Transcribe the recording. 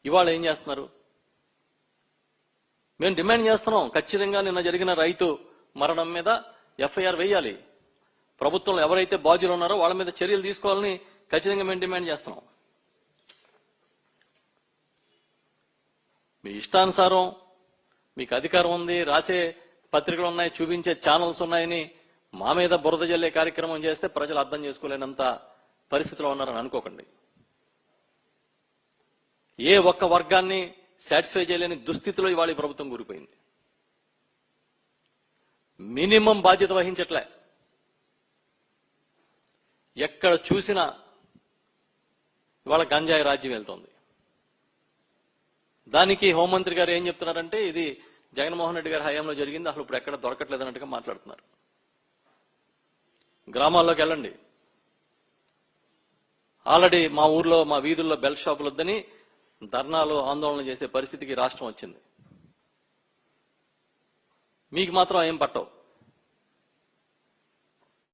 ఇవాళ ఏం చేస్తున్నారు? మేము డిమాండ్ చేస్తున్నాం, ఖచ్చితంగా నిన్న జరిగిన రైతు మరణం మీద ఎఫ్ఐఆర్ వేయాలి. ప్రభుత్వంలో ఎవరైతే బాధ్యులు ఉన్నారో వాళ్ళ మీద చర్యలు తీసుకోవాలని ఖచ్చితంగా మేము డిమాండ్ చేస్తున్నాం. మీ ఇష్టానుసారం మీకు అధికారం ఉంది, రాసే పత్రికలు ఉన్నాయి, చూపించే ఛానల్స్ ఉన్నాయని మా మీద బురద జల్లే కార్యక్రమం చేస్తే ప్రజలు అర్థం చేసుకోలేనంత పరిస్థితిలో ఉన్నారని అనుకోకండి. ఏ ఒక్క వర్గాన్ని సాటిస్ఫై చేయలేని దుస్థితిలో ఇవాళ ఈ ప్రభుత్వం కూలిపోయింది. మినిమం బాధ్యత వహించట్లే. ఎక్కడ చూసినా ఇవాళ గంజాయి రాజ్యం వెళ్తోంది. దానికి హోంమంత్రి గారు ఏం చెప్తున్నారంటే ఇది జగన్మోహన్ రెడ్డి గారి హయాంలో జరిగింది, అసలు ఇప్పుడు ఎక్కడ దొరకట్లేదు అన్నట్టుగా మాట్లాడుతున్నారు. గ్రామాల్లోకి వెళ్ళండి. ఆల్రెడీ మా ఊర్లో మా వీధుల్లో బెల్ట్ షాపులు వద్దని ధర్నాలు ఆందోళన చేసే పరిస్థితికి రాష్ట్రం వచ్చింది. మీకు మాత్రం ఏం పట్టవు.